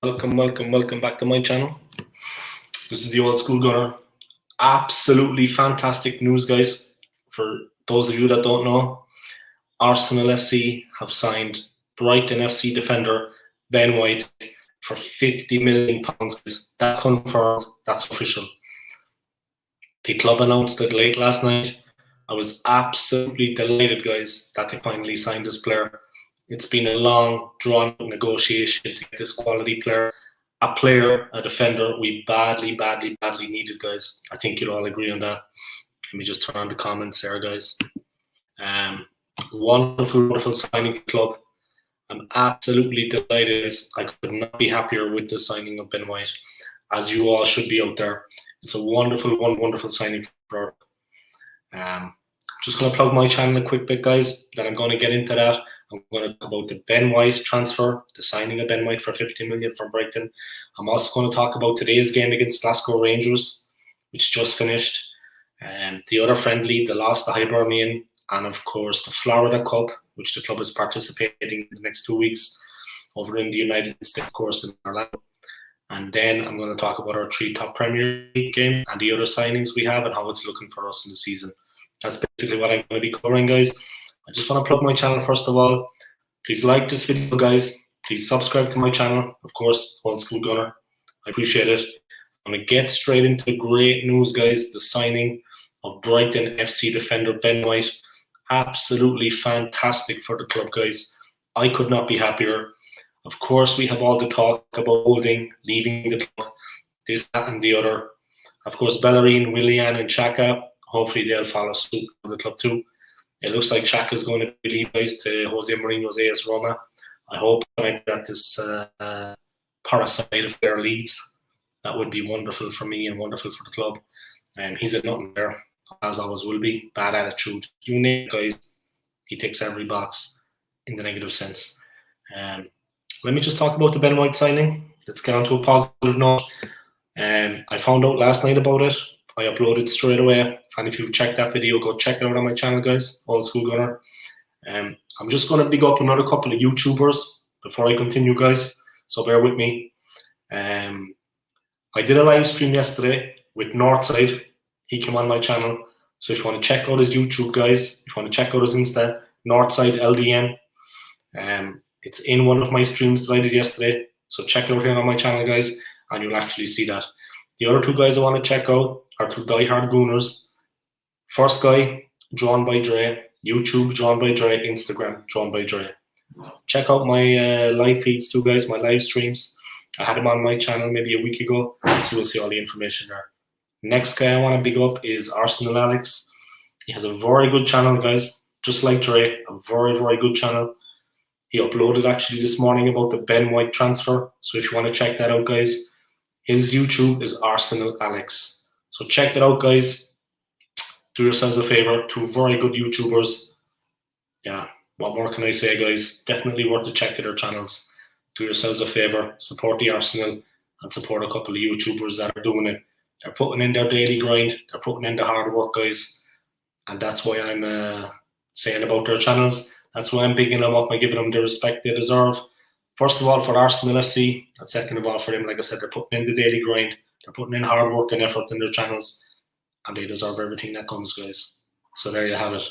Welcome back to my channel. This is the old school gunner. Absolutely fantastic news, guys. For those of you that don't know, Arsenal FC have signed Brighton FC defender Ben White for £50 million. That's confirmed. That's official. The club announced it late last night. I was absolutely delighted, guys, that they finally signed this player. It's been a long, drawn-out negotiation to get this quality player. A defender we badly needed, guys. I think you'll all agree on that. Let me just turn on the comments there, guys. Wonderful signing for the club. I'm absolutely delighted. I could not be happier with the signing of Ben White, as you all should be out there. It's a wonderful signing for just going to plug my channel a quick bit, guys. Then I'm going to get into that. I'm going to talk about the Ben White transfer, the signing of Ben White for £50 million from Brighton. I'm also going to talk about today's game against Glasgow Rangers, which just finished, the other friendly, the loss to Hibernian, and of course the Florida Cup, which the club is participating in the next 2 weeks over in the United States, of course, in Orlando. And then I'm going to talk about our 3 top Premier League games and the other signings we have and how it's looking for us in the season. That's basically what I'm going to be covering, guys. I just want to plug my channel first of all. Please like this video, guys. Please subscribe to my channel. Of course, Old School Gunner. I appreciate it. I'm going to get straight into the great news, guys. The signing of Brighton FC defender Ben White. Absolutely fantastic for the club, guys. I could not be happier. Of course, we have all the talk about holding, leaving the club, this, that, and the other. Of course, Bellerin, Willian, and Xhaka. Hopefully, they'll follow suit for the club too. It looks like Xhaka is going to leave, guys, to Jose Mourinho's AS Roma. I hope that this parasite affair leaves. That would be wonderful for me and wonderful for the club. He's a nothing there, as always will be. Bad attitude. You name it, guys. He ticks every box in the negative sense. Let me just talk about the Ben White signing. Let's get on to a positive note. I found out last night about it. I uploaded straight away. And if you've checked that video, go check it out on my channel, guys. Old School Gunner. I'm just going to big up another couple of YouTubers before I continue, guys. So bear with me. I did a live stream yesterday with Northside. He came on my channel. So if you want to check out his YouTube, guys, if you want to check out his Insta, Northside LDN. It's in one of my streams that I did yesterday. So check it out here on my channel, guys, and you'll actually see that. The other 2 guys I want to check out are 2 diehard Gooners. First guy, Drawn by Dre. YouTube, Drawn by Dre. Instagram, Drawn by Dre. Check out my live feeds too, guys, my live streams. I had them on my channel maybe a week ago, so you'll see all the information there. Next guy I want to big up is Arsenal Alex. He has a very good channel, guys, just like Dre, a very good channel. He uploaded actually this morning about the Ben White transfer, so if you want to check that out, guys, his YouTube is Arsenal Alex. So check it out, guys. Do yourselves a favor. 2 very good YouTubers. Yeah, what more can I say, guys? Definitely worth to check their channels. Do yourselves a favor. Support the Arsenal and support a couple of YouTubers that are doing it. They're putting in their daily grind. They're putting in the hard work, guys. And that's why I'm saying about their channels. That's why I'm bigging them up. I'm giving them the respect they deserve. First of all, for Arsenal FC, and second of all, for them, like I said, they're putting in the daily grind. They're putting in hard work and effort in their channels, and they deserve everything that comes, guys. So there you have it.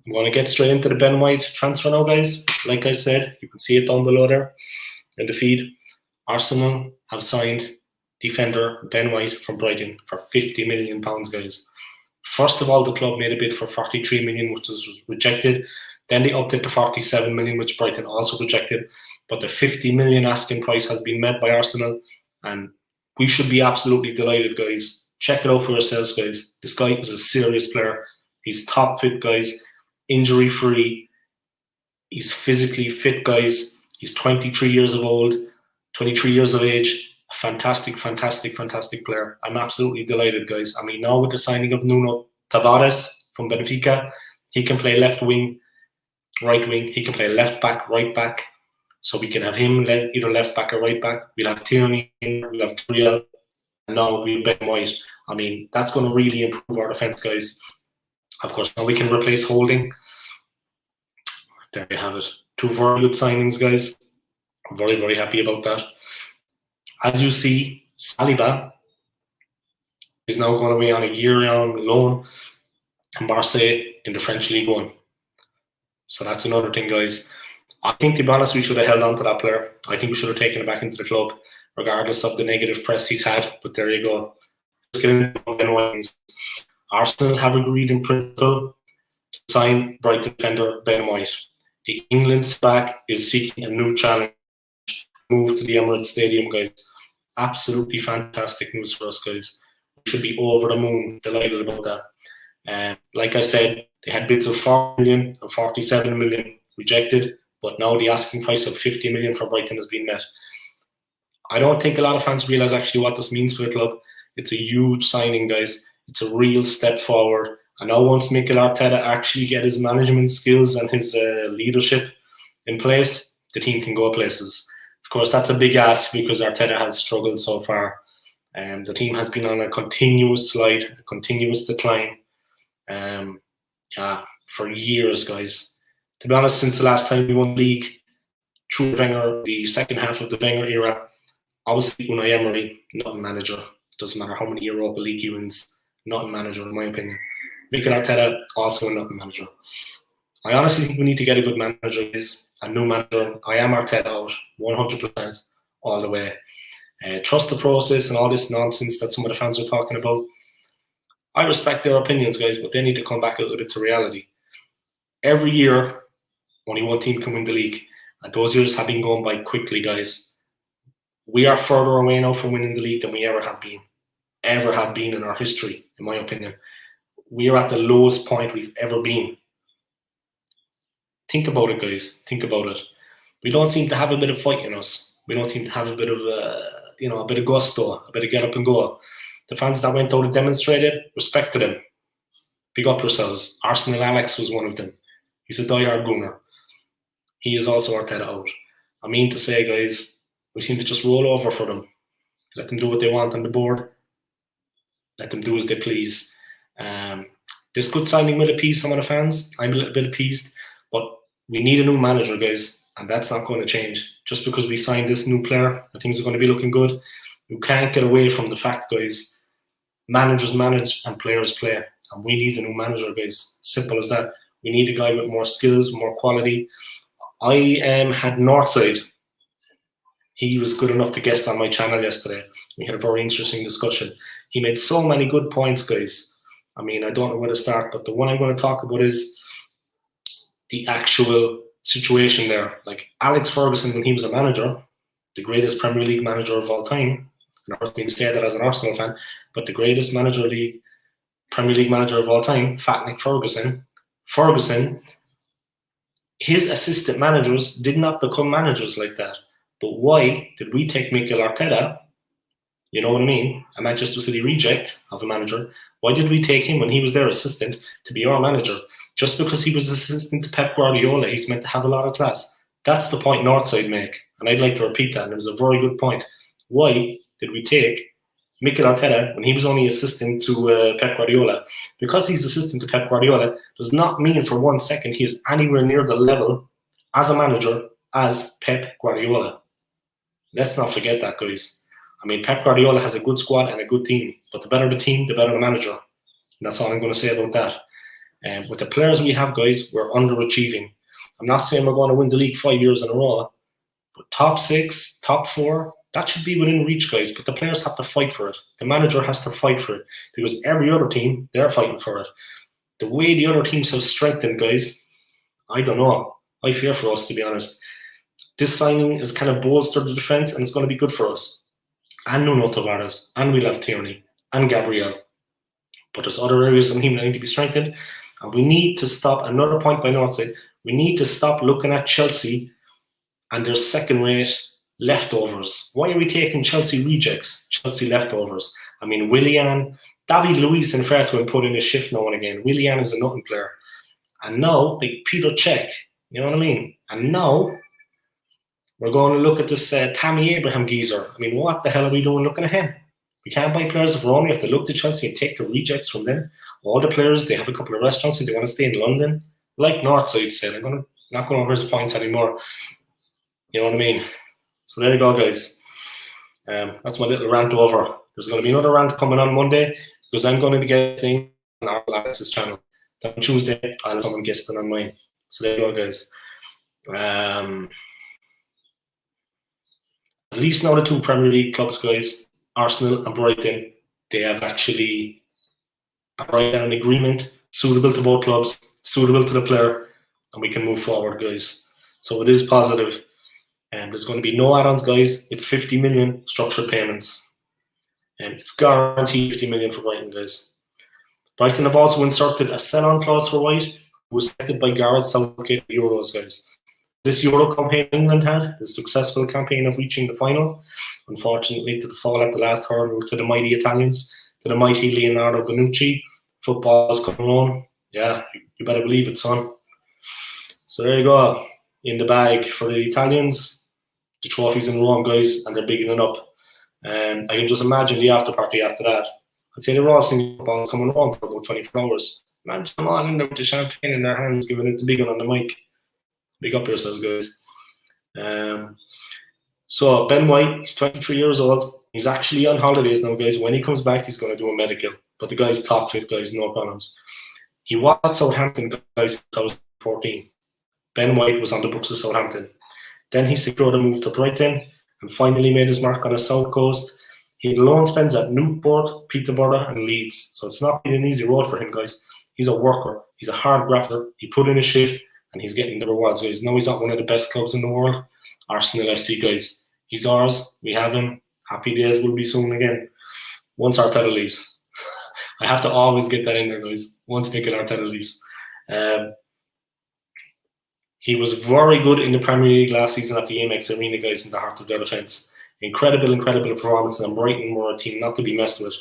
I'm going to get straight into the Ben White transfer now, guys. Like I said, you can see it down below there in the feed. Arsenal have signed defender Ben White from Brighton for £50 million, guys. First of all, the club made a bid for £43 million, which was rejected. Then they upped it to £47 million, which Brighton also rejected. But the £50 million asking price has been met by Arsenal, and we should be absolutely delighted, guys. Check it out for yourselves, guys. This guy is a serious player. He's top fit, guys. Injury-free. He's physically fit, guys. He's 23 years of age. A fantastic player. I'm absolutely delighted, guys. I mean, now with the signing of Nuno Tavares from Benfica, he can play left wing, right wing. He can play left back, right back. So we can have him either left back or right back. We'll have Tierney, we'll have Gabriel, and now we'll Ben White. I mean, that's going to really improve our defence, guys. Of course, now we can replace Holding. There you have it. 2 very good signings, guys. I'm very happy about that. As you see, Saliba is now going away on a year-long loan to Marseille in the French League One. So that's another thing, guys. I think, to be honest, we should have held on to that player. I think we should have taken him back into the club, regardless of the negative press he's had. But there you go. Arsenal have agreed in principle to sign Brighton defender Ben White. The England's back is seeking a new challenge. Move to the Emirates Stadium, guys. Absolutely fantastic news for us, guys. We should be over the moon, delighted about that. Like I said, they had bids of 40 million and 47 million rejected, but now the asking price of 50 million for Brighton has been met. I don't think a lot of fans realise actually what this means for the club. It's a huge signing, guys. It's a real step forward. And now once Mikel Arteta actually get his management skills and his leadership in place, the team can go places. Of course, that's a big ask because Arteta has struggled so far. The team has been on a continuous slide, a continuous decline for years, guys. To be honest, since the last time we won the league, through Wenger, the second half of the Wenger era, obviously Unai Emery, not a manager. Doesn't matter how many Europa League he wins, not a manager in my opinion. Mikel Arteta, also not a manager. I honestly think we need to get a good manager. Is a new manager. I am Arteta out 100% all the way. Trust the process and all this nonsense that some of the fans are talking about. I respect their opinions, guys, but they need to come back a little bit to reality. Every year, only one team can win the league, and those years have been going by quickly, guys. We are further away now from winning the league than we ever have been in our history, in my opinion. We are at the lowest point we've ever been. Think about it, guys. Think about it. We don't seem to have a bit of fight in us. We don't seem to have a bit of, a bit of gusto, a bit of get up and go. The fans that went out and demonstrated, respect to them. Big up yourselves. Arsenal Alex was one of them. He's a diehard Gooner. He is also Arteta out. I mean to say, guys, we seem to just roll over for them. Let them do what they want on the board. Let them do as they please. This good signing will appease some of the fans. I'm a little bit appeased. But we need a new manager, guys. And that's not going to change. Just because we signed this new player, things are going to be looking good. You can't get away from the fact, guys, managers manage and players play. And we need a new manager, guys. Simple as that. We need a guy with more skills, more quality. I had Northside. He was good enough to guest on my channel yesterday. We had a very interesting discussion. He made so many good points, guys. I mean, I don't know where to start, but the one I'm going to talk about is the actual situation there. Like Alex Ferguson, when he was a manager, the greatest Premier League manager of all time, and I was being said that as an Arsenal fan, but the greatest Premier League manager of all time, Fat Nick Ferguson, his assistant managers did not become managers like that. But why did we take Mikel Arteta, you know what I mean, a Manchester City reject of a manager? Why did we take him when he was their assistant to be our manager? Just because he was assistant to Pep Guardiola, he's meant to have a lot of class. That's the point Northside make, and I'd like to repeat that, and it was a very good point. Why did we take Mikel Arteta when he was only assistant to Pep Guardiola? Because he's assistant to Pep Guardiola does not mean for 1 second he is anywhere near the level as a manager as Pep Guardiola. Let's not forget that, guys. I mean, Pep Guardiola has a good squad and a good team, but the better the team, the better the manager. And that's all I'm going to say about that. And with the players we have, guys, we're underachieving. I'm not saying we're going to win the league 5 years in a row, but top 6, top 4, that should be within reach, guys. But the players have to fight for it. The manager has to fight for it because every other team, they're fighting for it. The way the other teams have strengthened, guys, I don't know. I fear for us, to be honest. This signing has kind of bolstered the defence, and it's going to be good for us. And Nuno Tavares, and we'll have Tierney, and Gabriel. But there's other areas of the team that need to be strengthened. And we need to stop, another point by Northside, we need to stop looking at Chelsea and their second-rate leftovers. Why are we taking Chelsea rejects, Chelsea leftovers? I mean, Willian, David Luiz, in fair to him, put in a shift now and again. Willian is a nothing player. And now, like Peter Cech, you know what I mean? And now, we're going to look at this Tammy Abraham geezer. I mean, what the hell are we doing looking at him? We can't buy players of our own. We have to look to Chelsea and take the rejects from them. All the players, they have a couple of restaurants and they want to stay in London. Like Northside said, I'm not going over his points anymore. You know what I mean? So there you go, guys. That's my little rant over. There's going to be another rant coming on Monday because I'm going to be guesting on our Alex's channel. Then on Tuesday, I'll have someone guesting on mine. So there you go, guys. At least now the two Premier League clubs, guys, Arsenal and Brighton, they have actually arrived at an agreement suitable to both clubs, suitable to the player, and we can move forward, guys. So it is positive. And there's going to be no add-ons, guys. It's 50 million structured payments. And it's guaranteed 50 million for Brighton, guys. Brighton have also inserted a sell-on clause for White, who was selected by Gareth Southgate Euros, guys. This Euro campaign England had, the successful campaign of reaching the final, unfortunately to the fall at the last hurdle to the mighty Italians, to the mighty Leonardo Bonucci. Football's coming on. Yeah, you better believe it, son. So there you go. In the bag for the Italians. The trophy's in Rome, guys, and they're bigging it up. I can just imagine the after party after that. I'd say they were all singing footballs coming home for about 24 hours. Imagine them all in there with the champagne in their hands, giving it the big one on the mic. Big up yourselves, guys. So Ben White, he's 23 years old. He's actually on holidays now, guys. When he comes back, he's going to do a medical. But the guy's top fit, guys, no problems. He was at Southampton, guys, in 2014. Ben White was on the books of Southampton. Then he secured a move to Brighton and finally made his mark on the South Coast. He had loan spends at Newport, Peterborough and Leeds. So it's not been an easy road for him, guys. He's a worker. He's a hard grafter. He put in a shift and he's getting the rewards, guys. No, he's not one of the best clubs in the world. Arsenal FC, guys. He's ours. We have him. Happy days will be soon again. Once Arteta leaves. I have to always get that in there, guys. Once Mikel Arteta leaves. He was very good in the Premier League last season at the Amex Arena, guys, in the heart of their defence. Incredible performance, and Brighton were a team not to be messed with.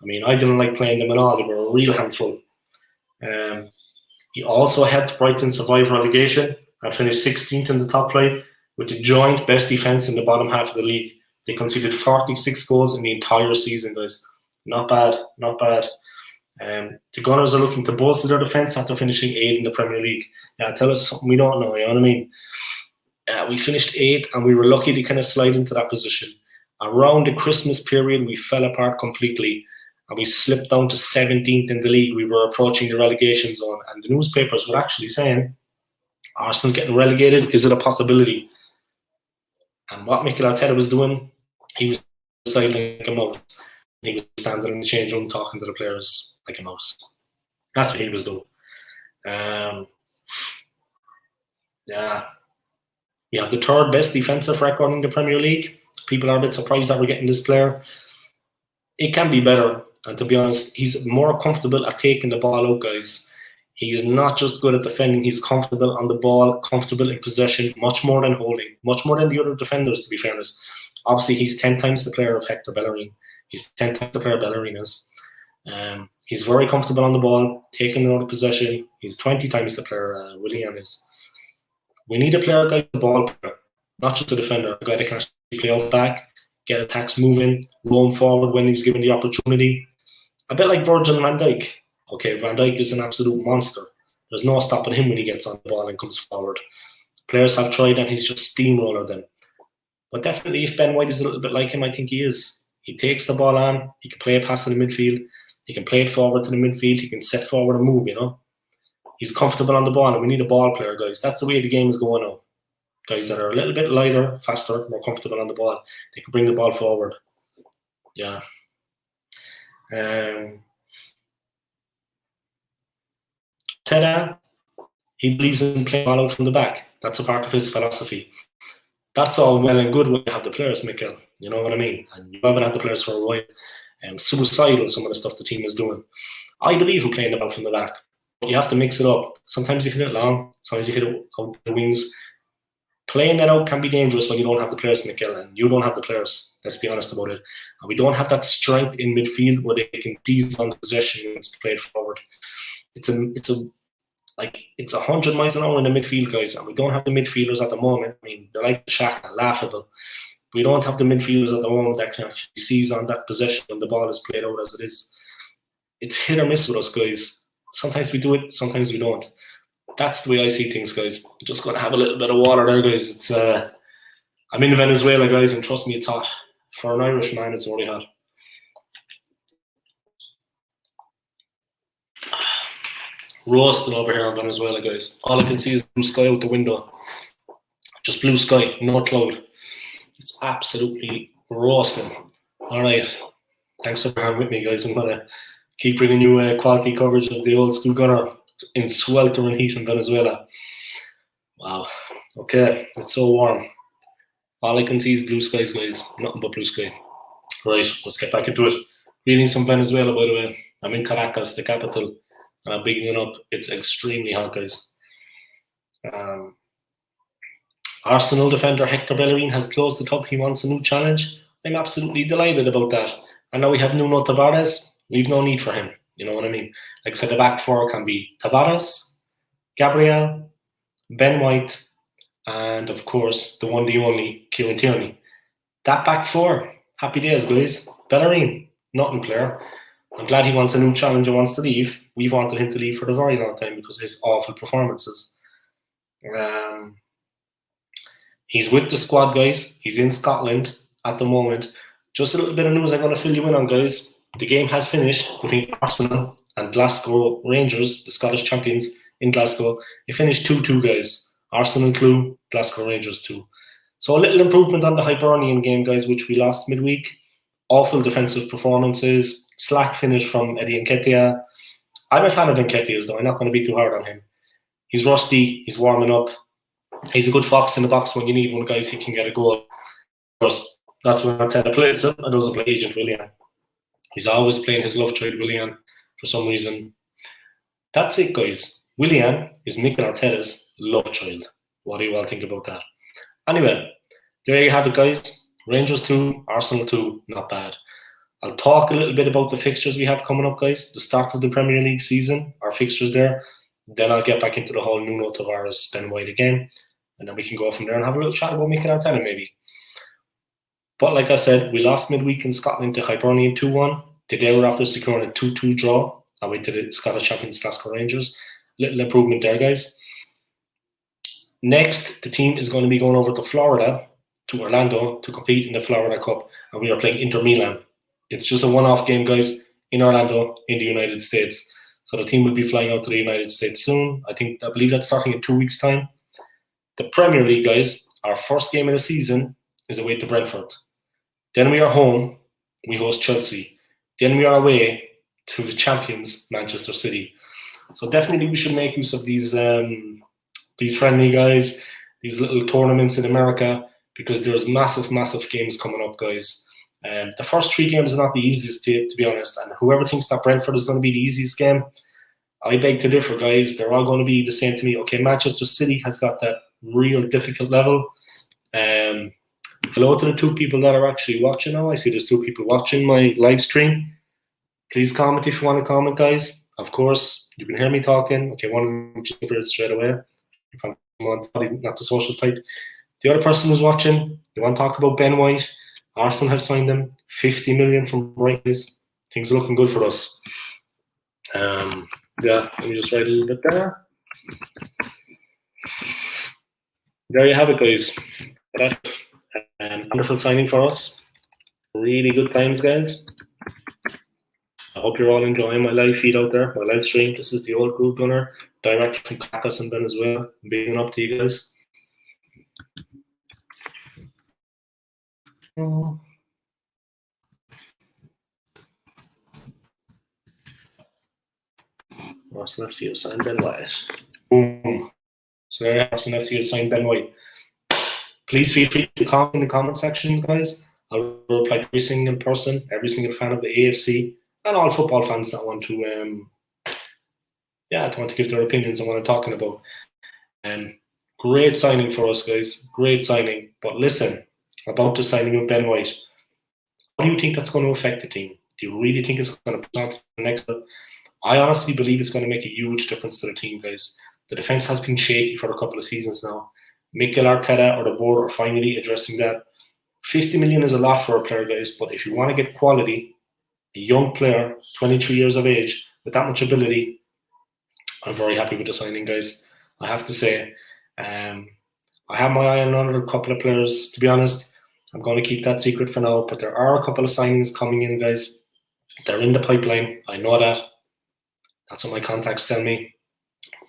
I mean, I didn't like playing them at all. They were a real handful. He also helped Brighton survive relegation and finished 16th in the top flight with the joint best defence in the bottom half of the league. They conceded 46 goals in the entire season, guys. Not bad, not bad. The Gunners are looking to bolster their defence after finishing 8th in the Premier League. Yeah, tell us something we don't know, you know what I mean? We finished 8th and we were lucky to kind of slide into that position. Around the Christmas period, we fell apart completely and we slipped down to 17th in the league. We were approaching the relegation zone and the newspapers were actually saying, Arsenal getting relegated, is it a possibility? And what Mikel Arteta was doing, he was silent like a mouse. He was standing in the change room talking to the players like a mouse. That's what he was doing. Yeah. We have the third best defensive record in the Premier League. People are a bit surprised that we're getting this player. It can be better. And to be honest, he's more comfortable at taking the ball out, guys. He's not just good at defending. He's comfortable on the ball, comfortable in possession, much more than holding, much more than the other defenders, to be fairness. Obviously, he's 10 times the player of Hector Bellerin. He's 10 times the player Bellerin is. He's very comfortable on the ball, taking out of possession. He's 20 times the player Willian is. We need a player, guy, the ball player, not just a defender, a guy that can actually play off back, get attacks moving, roam forward when he's given the opportunity. A bit like Virgil van Dijk. Okay, Van Dijk is an absolute monster. There's no stopping him when he gets on the ball and comes forward. Players have tried and he's just steamroller them. But definitely if Ben White is a little bit like him, I think he is. He takes the ball on, he can play a pass in the midfield, he can play it forward to the midfield, he can set forward and move, you know. He's comfortable on the ball and we need a ball player, guys. That's the way the game is going now. Guys that are a little bit lighter, faster, more comfortable on the ball. They can bring the ball forward. Yeah. Teda, he believes in playing ball out from the back. That's a part of his philosophy. That's all well and good when you have the players, Mikel. You know what I mean? And you haven't had the players for a while. Suicidal, some of the stuff the team is doing. I believe in playing the ball from the back. But you have to mix it up. Sometimes you hit it long. Sometimes you hit it out the wings. Playing that out can be dangerous when you don't have the players, Mikel. And you don't have the players. Let's be honest about it. And we don't have that strength in midfield where they can seize on possession and play it forward. It's 100 miles an hour in the midfield, guys, and we don't have the midfielders at the moment. I mean, they're like Shaq, laughable. We don't have the midfielders at the moment that can actually seize on that possession when the ball is played out as it is. It's hit or miss with us, guys. Sometimes we do it, sometimes we don't. That's the way I see things, guys. I'm just going to have a little bit of water there, guys. I'm in Venezuela, guys, and trust me, it's hot. For an Irishman, it's already hot. Roasting over here in Venezuela, guys. All I can see is blue sky out the window. Just blue sky, no cloud. It's absolutely roasting. All right. Thanks for bearing with me, guys. I'm going to keep bringing you quality coverage of the old school gunner in sweltering heat in Venezuela. Wow. Okay. It's so warm. All I can see is blue skies, guys. Nothing but blue sky. Right. Let's get back into it. Reading some Venezuela, by the way. I'm in Caracas, the capital. And I'm bigging it up. It's extremely hot, guys. Arsenal defender Hector Bellerin has closed the top. He wants a new challenge. I'm absolutely delighted about that. And now we have Nuno Tavares. We've no need for him. You know what I mean? Like I said, the back four can be Tavares, Gabriel, Ben White, and of course, the one, the only, Kieran Tierney. That back four. Happy days, guys. Bellerin, nothing player. I'm glad he wants a new challenge and wants to leave. We've wanted him to leave for a very long time because of his awful performances. He's with the squad, guys. He's in Scotland at the moment. Just a little bit of news I'm going to fill you in on, guys. The game has finished between Arsenal and Glasgow Rangers, the Scottish champions in Glasgow. It finished 2-2, guys. Arsenal 2, Glasgow Rangers 2. So a little improvement on the Hibernian game, guys, which we lost midweek. Awful defensive performances. Slack finish from Eddie Nketiah. I'm a fan of Nketiah's, though. I'm not going to be too hard on him. He's rusty. He's warming up. He's a good fox in the box when you need one, guys. He can get a goal. Of course, that's when Arteta plays him and doesn't play Agent Willian. He's always playing his love child, Willian, for some reason. That's it, guys. Willian is Mikel Arteta's love child. What do you all think about that? Anyway, there you have it, guys. Rangers 2, Arsenal 2, not bad. I'll talk a little bit about the fixtures we have coming up, guys. The start of the Premier League season, our fixtures there. Then I'll get back into the whole Nuno Tavares, Ben White again. And then we can go from there and have a little chat about Mikel Arteta, maybe. But like I said, we lost midweek in Scotland to Hibernian 2-1. Today we're after securing a 2-2 draw away to the Scottish champions Glasgow Rangers. Little improvement there, guys. Next, the team is going to be going over to Florida, to Orlando, to compete in the Florida Cup. And we are playing Inter Milan. It's just a one-off game, guys, in Orlando, in the United States. So the team will be flying out to the United States soon. I believe that's starting in 2 weeks' time. The Premier League, guys, our first game of the season is away to Brentford. Then we are home. We host Chelsea. Then we are away to the champions, Manchester City. So definitely we should make use of these friendly guys, these little tournaments in America, because there's massive, massive games coming up, guys. The first 3 games are not the easiest, to be honest. And whoever thinks that Brentford is going to be the easiest game, I beg to differ, guys. They're all going to be the same to me. Okay, Manchester City has got that real difficult level. Hello to the 2 people that are actually watching now. I see there's 2 people watching my live stream. Please comment if you want to comment, guys. Of course, you can hear me talking. Okay, one of them straight away. If I'm not the social type. The other person who's watching, you want to talk about Ben White? Arsenal have signed him. 50 million from Brighton. Things are looking good for us. Yeah, let me just write a little bit there. There you have it, guys. That's wonderful signing for us. Really good times, guys. I hope you're all enjoying my live feed out there, my live stream. This is the old Groove Gunner, direct from Caracas in Venezuela. Being up to you guys. Arsenal FC have signed Ben White. Boom. So there Arsenal FC have signed Ben White. Please feel free to comment in the comment section, guys. I'll reply to every single person, every single fan of the AFC, and all football fans that want to, to give their opinions on what I'm talking about. Great signing for us, guys. Great signing. But listen, about the signing of Ben White, how do you think that's going to affect the team? Do you really think it's going to push on to the next level? I honestly believe it's going to make a huge difference to the team, guys. The defense has been shaky for a couple of seasons now. Mikel Arteta or the board are finally addressing that. 50 million is a lot for a player, guys, but if you want to get quality, a young player, 23 years of age, with that much ability, I'm very happy with the signing, guys. I have to say, I have my eye on another couple of players, to be honest. I'm going to keep that secret for now, but there are a couple of signings coming in, guys. They're in the pipeline. I know that. That's what my contacts tell me.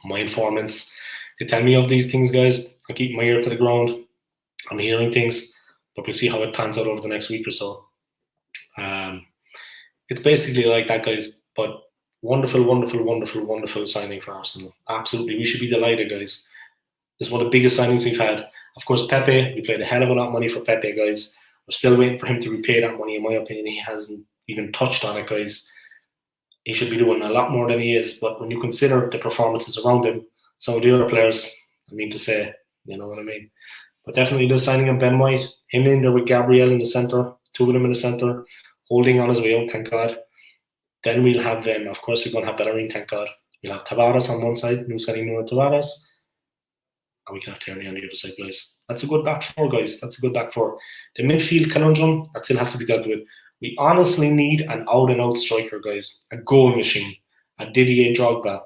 My informants, they tell me of these things, guys. I keep my ear to the ground. I'm hearing things, but we'll see how it pans out over the next week or so. It's basically like that, guys. But wonderful, wonderful, wonderful, wonderful signing for Arsenal. Absolutely, we should be delighted, guys. It's one of the biggest signings we've had. Of course, Pepe, we paid a hell of a lot of money for Pepe, guys. We're still waiting for him to repay that money, in my opinion. He hasn't even touched on it, guys. He should be doing a lot more than he is. But when you consider the performances around him, some of the other players, I mean to say, you know what I mean. But definitely the signing of Ben White, him in there with Gabriel in the centre, two of them in the centre, holding on his way out, thank God. Then we'll have, of course, we're going to have Bellerin, thank God. We'll have Tavares on one side, new signing Nuno Tavares. And we can have Tierney on the other side, guys. That's a good back four, guys. That's a good back four. The midfield conundrum, that still has to be dealt with. We honestly need an out-and-out striker, guys. A goal machine. A Didier Drogba.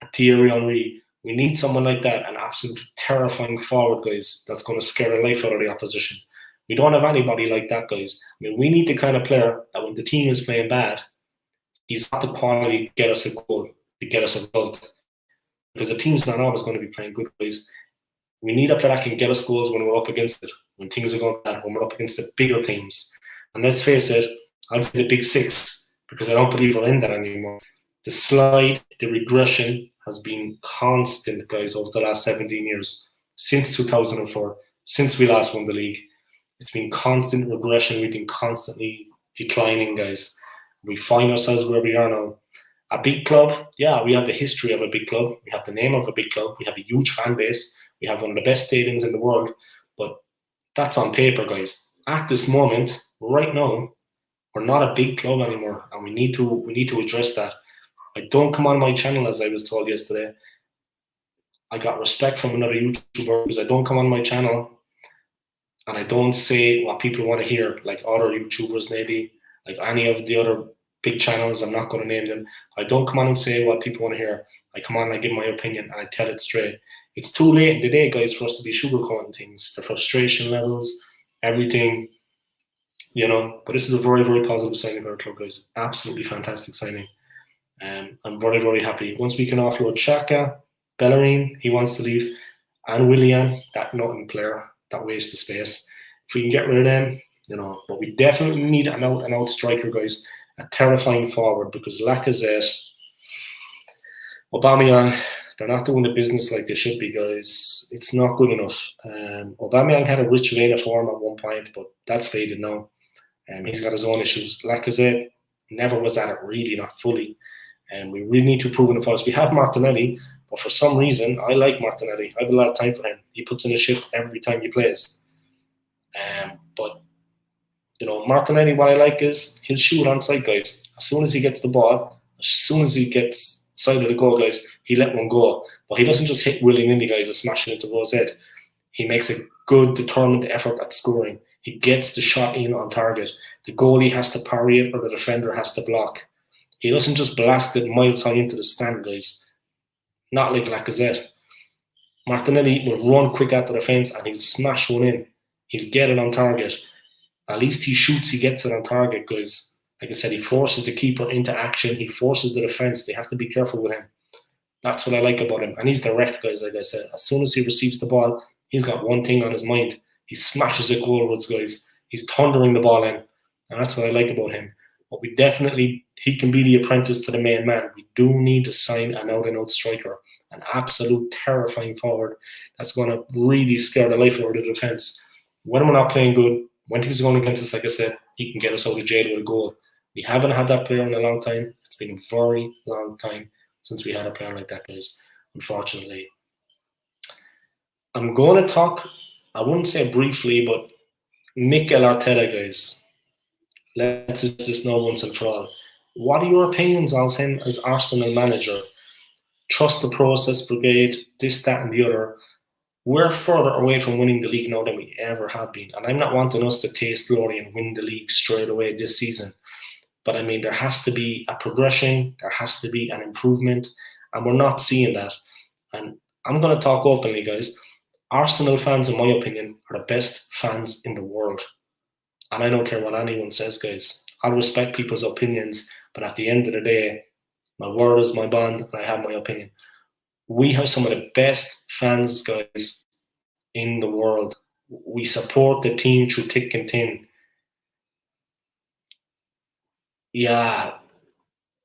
A Thierry Henry. We need someone like that. An absolute terrifying forward, guys. That's going to scare the life out of the opposition. We don't have anybody like that, guys. I mean, we need the kind of player that when the team is playing bad, he's got the quality to get us a goal, to get us a result. Because the team's not always going to be playing good, guys. We need a player that can get us goals when we're up against it, when things are going bad, when we're up against the bigger teams. And let's face it, I'd say the big six, because I don't believe we're in that anymore. The slide, the regression has been constant, guys, over the last 17 years. Since 2004, since we last won the league. It's been constant regression. We've been constantly declining, guys. We find ourselves where we are now. A big club, yeah, we have the history of a big club. We have the name of a big club. We have a huge fan base. We have one of the best stadiums in the world. But that's on paper, guys. At this moment, right now, we're not a big club anymore, and we need to address that. I don't come on my channel, as I was told yesterday. I got respect from another YouTuber because I don't come on my channel and I don't say what people want to hear, like other YouTubers maybe, like any of the other big channels. I'm not going to name them. I don't come on and say what people want to hear. I come on and I give my opinion and I tell it straight. It's too late in the day, guys, for us to be sugarcoating things, the frustration levels, everything, you know. But this is a very, very positive signing for our club, guys. Absolutely fantastic signing. I'm very, very happy. Once we can offload Xhaka, Bellerin, he wants to leave, and Willian, that nothing player, that waste of space. If we can get rid of them, you know, but we definitely need an out striker, guys, a terrifying forward, because Lacazette, Aubameyang, they're not doing the business like they should be, guys. It's not good enough. Aubameyang had a rich vein of form at one point, but that's faded now. He's got his own issues. Lacazette never was at it, really, not fully. And we really need to prove it for us. We have Martinelli, but for some reason, I like Martinelli. I have a lot of time for him. He puts in a shift every time he plays. But, you know, Martinelli, what I like is he'll shoot on sight, guys. As soon as he gets the ball, as soon as he gets side of the goal, guys, he let one go. But he doesn't just hit willy-nilly, guys, and smash it into Rose's head. He makes a good, determined effort at scoring. He gets the shot in on target. The goalie has to parry it or the defender has to block. He doesn't just blast it miles high into the stand, guys. Not like Lacazette. Martinelli will run quick at the defence and he'll smash one in. He'll get it on target. At least he shoots, he gets it on target, guys. Like I said, he forces the keeper into action. He forces the defence. They have to be careful with him. That's what I like about him. And he's direct, guys, like I said. As soon as he receives the ball, he's got one thing on his mind. He smashes it goalwards, guys. He's thundering the ball in. And that's what I like about him. But we definitely, he can be the apprentice to the main man. We do need to sign an out-and-out striker, an absolute terrifying forward that's going to really scare the life out of the defence. When we're not playing good, when things are going against us, like I said, he can get us out of jail with a goal. We haven't had that player in a long time. It's been a very long time since we had a player like that, guys, unfortunately. I'm going to talk, I wouldn't say briefly, but Mikel Arteta, guys. Let's just know once and for all. What are your opinions on him as Arsenal manager? Trust the process, brigade, this, that, and the other. We're further away from winning the league now than we ever have been. And I'm not wanting us to taste glory and win the league straight away this season. But I mean, there has to be a progression. There has to be an improvement. And we're not seeing that. And I'm going to talk openly, guys. Arsenal fans, in my opinion, are the best fans in the world. And I don't care what anyone says, guys. I'll respect people's opinions, but at the end of the day, my word is my bond, and I have my opinion. We have some of the best fans, guys, in the world. We support the team through thick and thin. Yeah,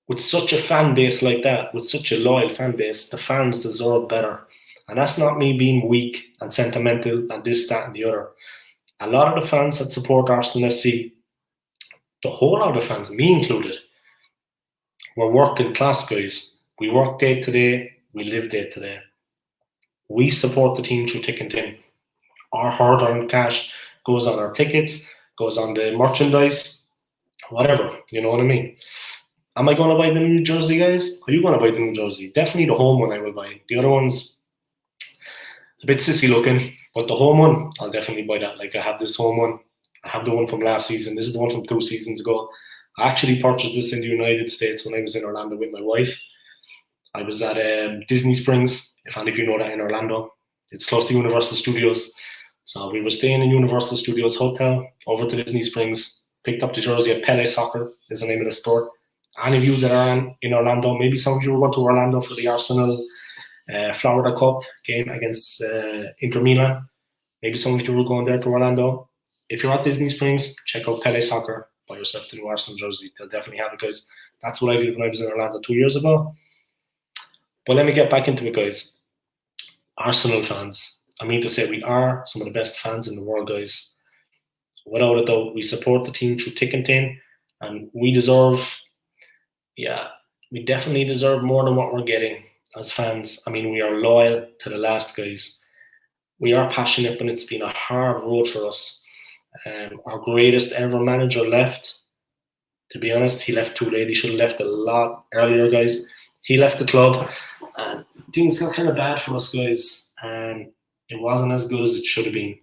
with such a fan base like that, with such a loyal fan base, the fans deserve better. And that's not me being weak and sentimental and this, that, and the other. A lot of the fans that support Arsenal FC, the whole lot of fans, me included, we're working class guys. We work day to day, we live day to day. We support the team through thick and thin. Our hard earned cash goes on our tickets, goes on the merchandise, whatever. You know what I mean? Am I going to buy the new jersey, guys? Are you going to buy the new jersey? Definitely the home one I will buy. The other one's a bit sissy looking, but the home one, I'll definitely buy that. Like I have this home one. I have the one from last season. This is the one from 2 seasons ago. I actually purchased this in the United States when I was in Orlando with my wife. I was at Disney Springs, if any of you know that, in Orlando. It's close to Universal Studios. So we were staying in Universal Studios Hotel over to Disney Springs. Picked up the jersey at Pele Soccer is the name of the store. Any of you that are in Orlando, maybe some of you were going to Orlando for the Arsenal Florida Cup game against Inter Milan. Maybe some of you were going there to Orlando. If you're at Disney Springs, check out Pele Soccer. Buy yourself the new Arsenal jersey. They'll definitely have it, guys. That's what I did when I was in Orlando 2 years ago. But let me get back into it, guys. Arsenal fans. I mean to say we are some of the best fans in the world, guys. Without a doubt, we support the team through thick and thin, and we deserve, we definitely deserve more than what we're getting as fans. I mean, we are loyal to the last, guys. We are passionate, but it's been a hard road for us. Our greatest ever manager left. To be honest, he left too late. He should have left a lot earlier, guys. He left the club, and things got kind of bad for us, guys. And it wasn't as good as it should have been.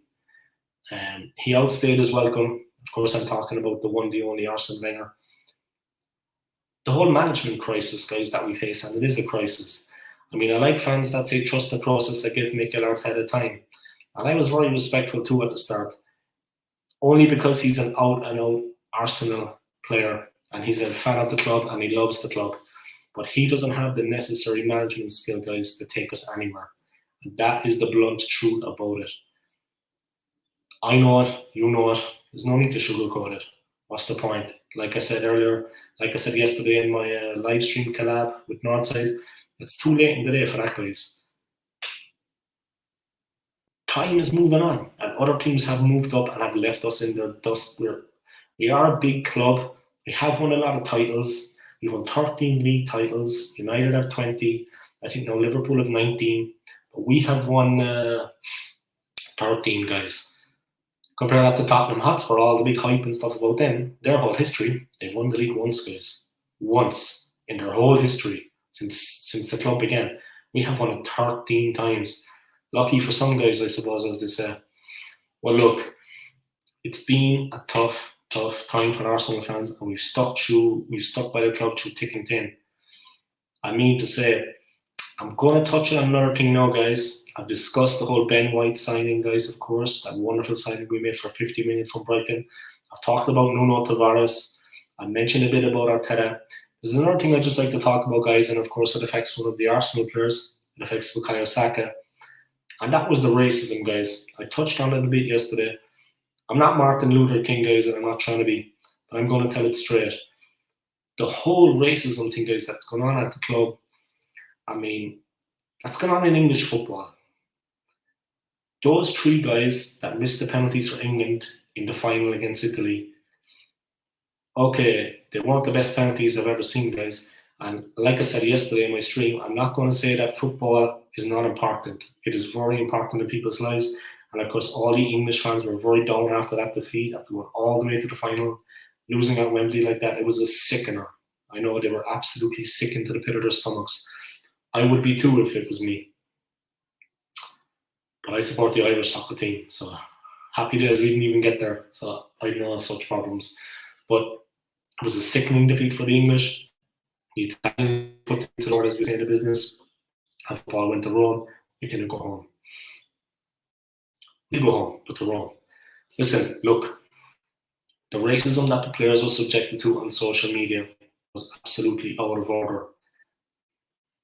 He outstayed his welcome. Of course, I'm talking about the one, the only Arsene Wenger. The whole management crisis, guys, that we face, and it is a crisis. I mean, I like fans that say trust the process that give Mikel Arteta time. And I was very respectful too at the start. Only because he's an out-and-out Arsenal player and he's a fan of the club and he loves the club. But he doesn't have the necessary management skill, guys, to take us anywhere. And that is the blunt truth about it. I know it, you know it. There's no need to sugarcoat it. What's the point? Like I said earlier, like I said yesterday in my live stream collab with Northside, it's too late in the day for that, guys. Time is moving on, and other teams have moved up and have left us in their dust. We are a big club. We have won a lot of titles. We've won 13 league titles. United have 20. I think now Liverpool have 19. But we have won 13, guys. Compare that to Tottenham Hotspur, all the big hype and stuff about them. Their whole history, they've won the league once, guys. Once in their whole history since the club began. We have won it 13 times. Lucky for some guys, I suppose, as they say. Well, look, it's been a tough time for Arsenal fans, and we've stuck by the club through thick and thin. I mean to say, I'm going to touch on another thing now, guys. I've discussed the whole Ben White signing, guys, of course, that wonderful signing we made for 50 million from Brighton. I've talked about Nuno Tavares. I mentioned a bit about Arteta. There's another thing I'd just like to talk about, guys, and of course it affects one of the Arsenal players. It affects Bukayo Saka. And that was the racism, guys. I touched on it a bit yesterday. I'm not Martin Luther King, guys, and I'm not trying to be, but I'm going to tell it straight. The whole racism thing, guys, that's going on at the club, I mean, that's going on in English football. Those three guys that missed the penalties for England in the final against Italy, okay, they weren't the best penalties I've ever seen, guys. And like I said yesterday in my stream, I'm not going to say that football is not important. It is very important in people's lives. And of course, all the English fans were very down after that defeat, after going all the way to the final, losing at Wembley like that. It was a sickener. I know they were absolutely sick into the pit of their stomachs. I would be too if it was me. But I support the Irish soccer team, so happy days we didn't even get there. So I didn't know such problems. But it was a sickening defeat for the English. The Italians put to the as we say in the business. And football went to Rome. We didn't go home. go home, but they're wrong. Listen, look, the racism that the players were subjected to on social media was absolutely out of order.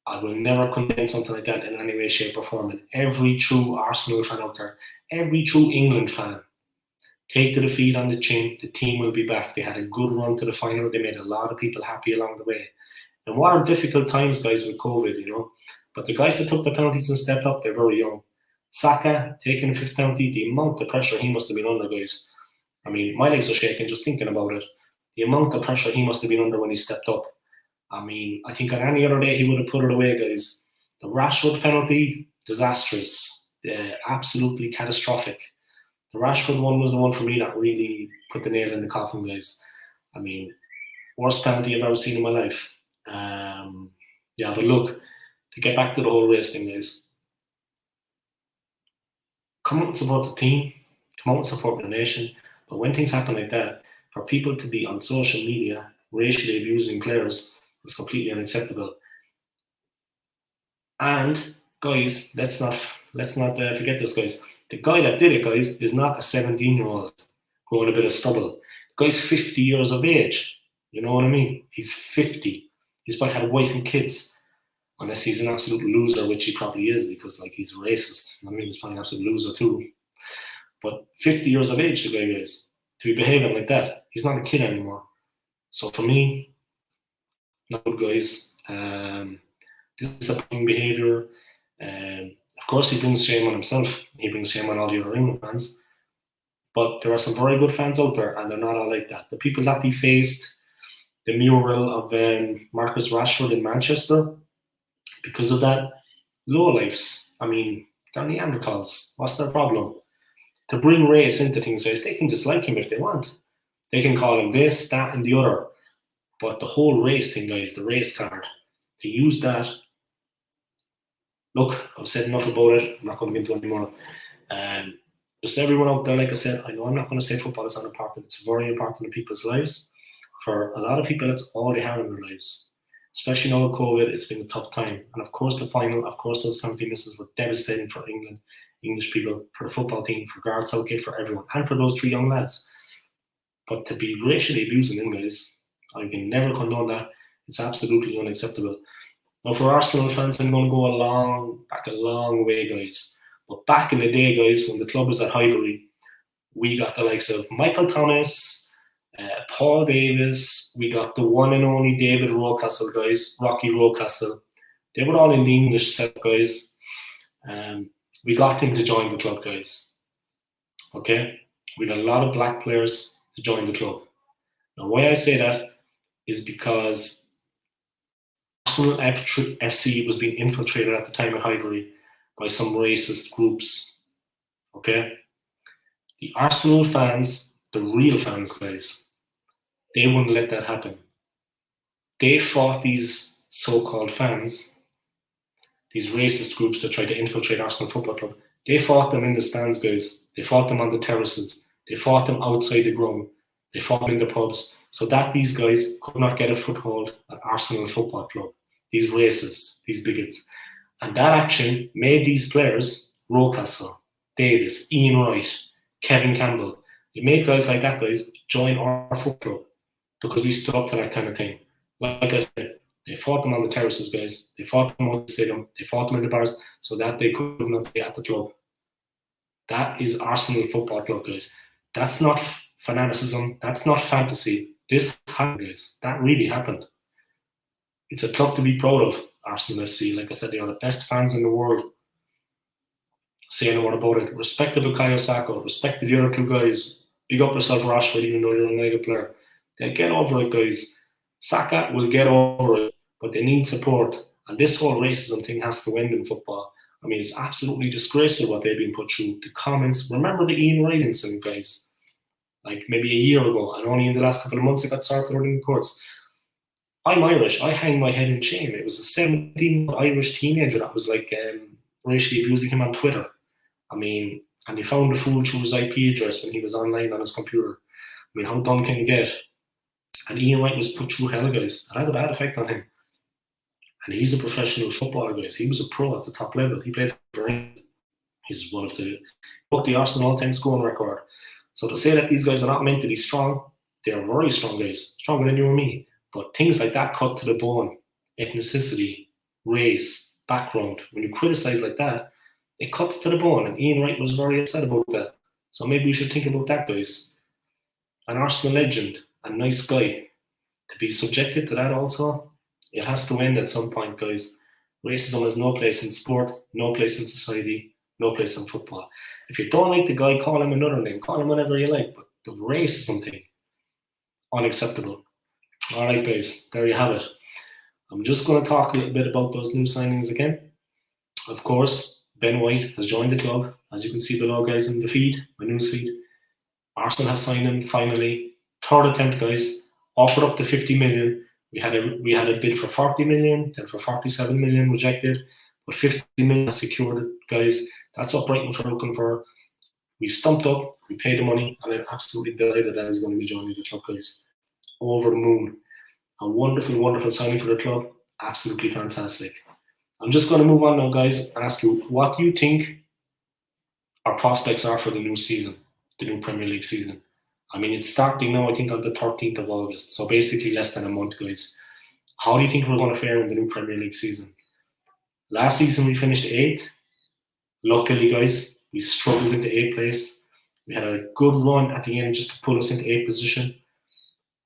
I will never condemn something like that in any way, shape, or form. And every true Arsenal fan out there, every true England fan, take the defeat on the chin. The team will be back. They had a good run to the final. They made a lot of people happy along the way. And what are difficult times, guys, with COVID, you know. But the guys that took the penalties and stepped up, they're very young. Saka taking the 5th penalty, the amount of pressure he must have been under, guys. I mean, my legs are shaking just thinking about it. The amount of pressure he must have been under when he stepped up. I mean, I think on any other day he would have put it away, guys. The Rashford penalty, disastrous. Absolutely catastrophic. The Rashford one was the one for me that really put the nail in the coffin, guys. I mean, worst penalty I've ever seen in my life. Yeah, but look, to get back to the whole race thing, guys, come out and support the team, come out and support the nation. But when things happen like that, for people to be on social media racially abusing players is completely unacceptable. And guys, let's not forget this, guys. The guy that did it, guys, is not a 17-year-old growing a bit of stubble. The guy's 50 years of age. You know what I mean? He's 50. He's probably had a wife and kids. Unless he's an absolute loser, which he probably is, because like he's racist. I mean, he's probably an absolute loser too. But 50 years of age, the guy is, to be behaving like that. He's not a kid anymore. So for me, not good, guys. Disappointing behaviour. Of course, he brings shame on himself. He brings shame on all the other England fans. But there are some very good fans out there, and they're not all like that. The people that he faced, the mural of Marcus Rashford in Manchester, because of that, lowlifes. I mean, they're Neanderthals. What's their problem? To bring race into things, guys, they can dislike him if they want. They can call him this, that, and the other. But the whole race thing, guys, the race card, to use that. Look, I've said enough about it. I'm not going to get into it anymore. Just everyone out there, like I said, I know I'm not going to say football is unimportant. It's very important in people's lives. For a lot of people, that's all they have in their lives. Especially now with COVID, it's been a tough time. And of course, the final, of course, those penalty misses were devastating for England, English people, for the football team, for Gareth Southgate, for everyone, and for those 3 young lads. But to be racially abusing them, guys, I can never condone that. It's absolutely unacceptable. Now, for Arsenal fans, I'm going to go back a long way, guys. But back in the day, guys, when the club was at Highbury, we got the likes of Michael Thomas, Paul Davis, we got the one and only David Rocastle, guys, Rocky Rocastle. They were all in the English set, guys. We got him to join the club, guys. Okay? We got a lot of black players to join the club. Now, why I say that is because Arsenal FC was being infiltrated at the time at Highbury by some racist groups. Okay? The Arsenal fans, the real fans, guys, they wouldn't let that happen. They fought these so-called fans, these racist groups that tried to infiltrate Arsenal Football Club. They fought them in the stands, guys. They fought them on the terraces. They fought them outside the ground. They fought them in the pubs, so that these guys could not get a foothold at Arsenal Football Club. These racists, these bigots. And that action made these players, Rocastle, Davis, Ian Wright, Kevin Campbell, it made guys like that, guys, join our football club because we stood up to that kind of thing. Like I said, they fought them on the terraces, guys. They fought them on the stadium. They fought them in the bars so that they could not stay at the club. That is Arsenal Football Club, guys. That's not fanaticism. That's not fantasy. This happened, guys. That really happened. It's a club to be proud of, Arsenal FC. Like I said, they are the best fans in the world. Say no more about it. Respect to Bukayo Saka. Respect to the other 2 guys. Big up yourself, Rashford, even though you're a mega player. They'll get over it, guys. Saka will get over it, but they need support. And this whole racism thing has to end in football. I mean, it's absolutely disgraceful what they've been put through. The comments. Remember the Ian Wright incident, guys? Like maybe a year ago, and only in the last couple of months it got sorted out in the courts. I'm Irish. I hang my head in shame. It was a 17-year-old Irish teenager that was like racially abusing him on Twitter. I mean, and he found the fool through his IP address when he was online on his computer. I mean, how dumb can you get? And Ian Wright was put through hell, guys. That had a bad effect on him. And he's a professional footballer, guys. He was a pro at the top level. He played for England. He's one of the Arsenal all-time scoring record. So to say that these guys are not mentally strong, they are very strong guys, stronger than you or me. But things like that cut to the bone, ethnicity, race, background, when you criticize like that, it cuts to the bone. And Ian Wright was very upset about that. So maybe we should think about that, guys. An Arsenal legend, a nice guy, to be subjected to that also, it has to end at some point, guys. Racism has no place in sport, no place in society, no place in football. If you don't like the guy, call him another name, call him whatever you like, but the racism thing, unacceptable. All right, guys, there you have it. I'm just going to talk a little bit about those new signings again. Of course, Ben White has joined the club. As you can see below, guys, in the feed, my news feed. Arsenal have signed him finally. Third attempt, guys. Offered up to 50 million. We had a bid for 40 million, then for 47 million rejected, but 50 million has secured it, guys. That's what Brighton are looking for. We've stumped up, we paid the money, and I'm absolutely delighted that he's going to be joining the club, guys. Over the moon. A wonderful, wonderful signing for the club. Absolutely fantastic. I'm just going to move on now, guys, and ask you, what do you think our prospects are for the new season, the new Premier League season? I mean, it's starting now, I think, on the 13th of August, so basically less than a month, guys. How do you think we're going to fare in the new Premier League season? Last season, we finished 8th. Luckily, guys, we struggled into 8th place. We had a good run at the end just to pull us into 8th position.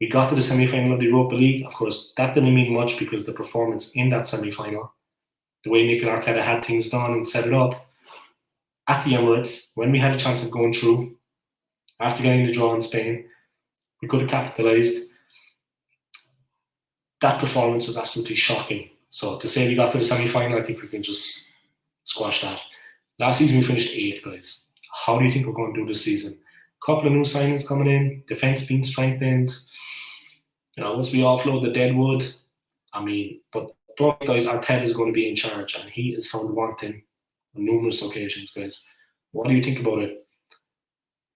We got to the semi-final of the Europa League. Of course, that didn't mean much because the performance in that semi-final, the way Mikel Arteta had things done and set it up, at the Emirates, when we had a chance of going through, after getting the draw in Spain, we could have capitalised. That performance was absolutely shocking. So to say we got to the semi-final, I think we can just squash that. Last season, we finished 8th, guys. How do you think we're going to do this season? Couple of new signings coming in, defence being strengthened. Once we offload the deadwood, but don't worry, guys, Arteta is going to be in charge, and he is found wanting on numerous occasions, guys. What do you think about it?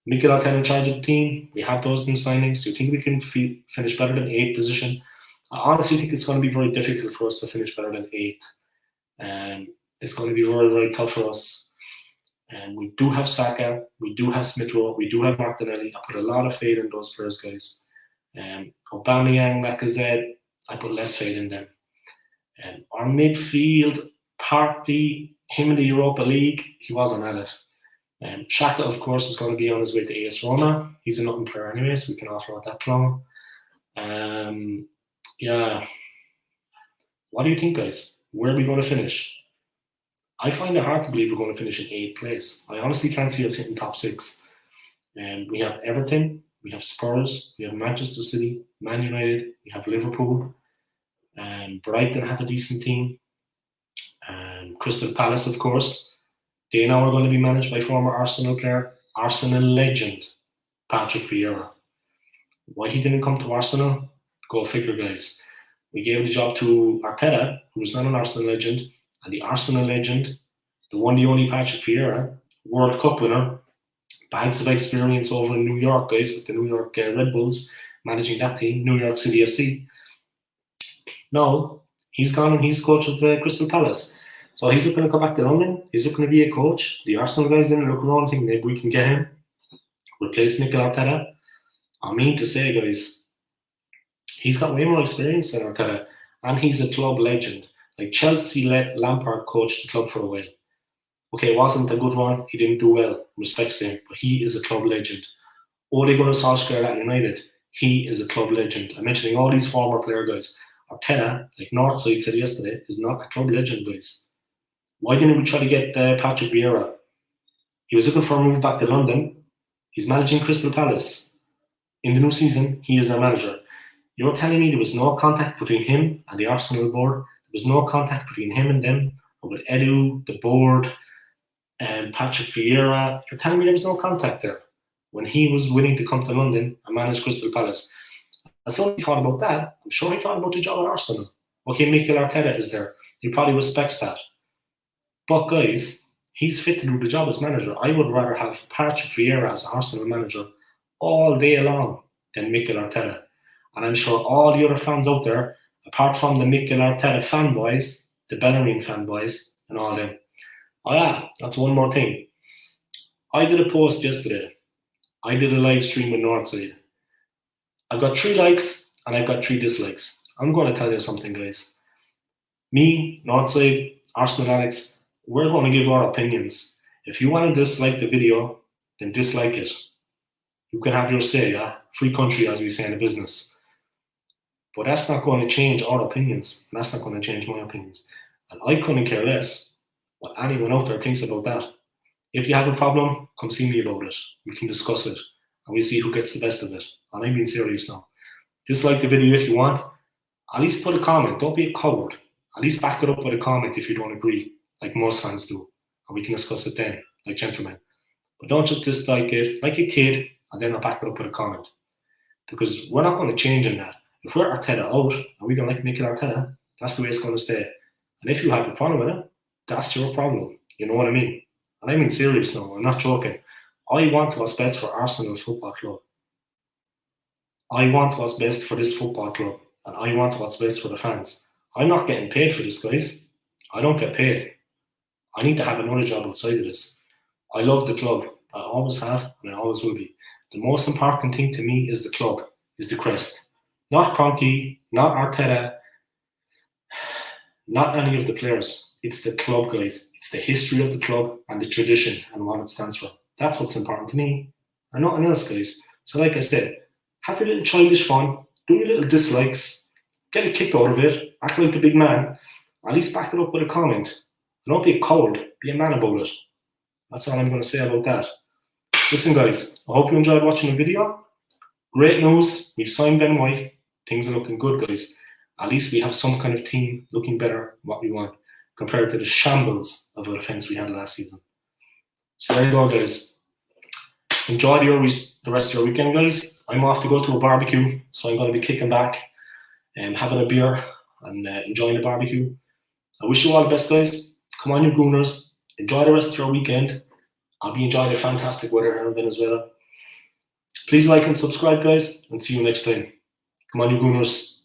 Mikel Arteta in charge of the team. We have those new signings. Do you think we can finish better than 8th position? I honestly think it's going to be very difficult for us to finish better than 8th. It's going to be very, very tough for us. We do have Saka. We do have Smith Rowe. We do have Martinelli. I put a lot of faith in those players, guys. Aubameyang, Lacazette, I put less faith in them. Our midfield, partly him in the Europa League, he wasn't at it. Xhaka, of course, is going to be on his way to AS Roma. He's a nothing player anyway, so we can offload that clone. Yeah. What do you think, guys? Where are we going to finish? I find it hard to believe we're going to finish in 8th place. I honestly can't see us hitting top 6. We have Everton, we have Spurs, we have Manchester City, Man United, we have Liverpool. Brighton have a decent team. Crystal Palace, of course. They now are going to be managed by former Arsenal player, Arsenal legend, Patrick Vieira. Why he didn't come to Arsenal? Go figure, guys. We gave the job to Arteta, who was not an Arsenal legend, and the Arsenal legend, the one, the only Patrick Vieira, World Cup winner, bags of experience over in New York, guys, with the New York Red Bulls, managing that team, New York City FC. No, he's gone and he's coach of Crystal Palace. So he's looking to come back to London. He's looking to be a coach. The Arsenal guys didn't look around and think maybe we can get him. Replace Mikel Arteta. I mean to say, guys, he's got way more experience than Arteta. And he's a club legend. Like Chelsea let Lampard coach the club for a while. Okay, it wasn't a good run. He didn't do well. Respects to him. But he is a club legend. Ole Gunnar Solskjaer at United. He is a club legend. I'm mentioning all these former player guys. Arteta, like Northside said yesterday, is not a club legend, guys. Why didn't we try to get Patrick Vieira? He was looking for a move back to London. He's managing Crystal Palace. In the new season, he is their manager. You're telling me there was no contact between him and the Arsenal board? There was no contact between him and them, or with Edu, the board, and Patrick Vieira? You're telling me there was no contact there when he was willing to come to London and manage Crystal Palace? As soon as he thought about that, I'm sure he thought about the job at Arsenal. Okay, Mikel Arteta is there. He probably respects that. But guys, he's fit to do the job as manager. I would rather have Patrick Vieira as Arsenal manager all day long than Mikel Arteta. And I'm sure all the other fans out there, apart from the Mikel Arteta fanboys, the Bellerin fanboys, and all them. Oh yeah, that's one more thing. I did a post yesterday. I did a live stream with Northside. I've got 3 likes and I've got 3 dislikes. I'm going to tell you something, guys. Me, Northside, Arsenal Alex, we're going to give our opinions. If you want to dislike the video, then dislike it. You can have your say, yeah? Free country, as we say in the business. But that's not going to change our opinions. That's not going to change my opinions. And I couldn't care less what anyone out there thinks about that. If you have a problem, come see me about it. We can discuss it. And we'll see who gets the best of it. And I'm being serious now. Dislike the video if you want. At least put a comment. Don't be a coward. At least back it up with a comment if you don't agree, like most fans do. And we can discuss it then, like gentlemen. But don't just dislike it like a kid and then not back it up with a comment. Because we're not going to change in that. If we're Arteta out and we don't like Mikel Arteta, that's the way it's going to stay. And if you have a problem with it, that's your problem. You know what I mean? And I mean serious now. I'm not joking. I want what's best for Arsenal Football Club. I want what's best for this football club. And I want what's best for the fans. I'm not getting paid for this, guys. I don't get paid. I need to have another job outside of this. I love the club. I always have and I always will be. The most important thing to me is the club, is the crest. Not Kroenke, not Arteta, not any of the players. It's the club, guys. It's the history of the club and the tradition and what it stands for. That's what's important to me and nothing else, guys. So like I said, have your little childish fun, do your little dislikes, get a kick out of it, act like the big man, at least back it up with a comment. Don't be a coward, be a man about it. That's all I'm going to say about that. Listen, guys, I hope you enjoyed watching the video. Great news, we've signed Ben White. Things are looking good, guys. At least we have some kind of team looking better what we want compared to the shambles of a defence we had last season. So there you go, guys. Enjoy the rest of your weekend, guys. I'm off to go to a barbecue, so I'm going to be kicking back and having a beer and enjoying the barbecue. I wish you all the best, guys. Come on, you Gooners. Enjoy the rest of your weekend. I'll be enjoying the fantastic weather here in Venezuela. Please like and subscribe, guys, and see you next time. Come on, you Gooners.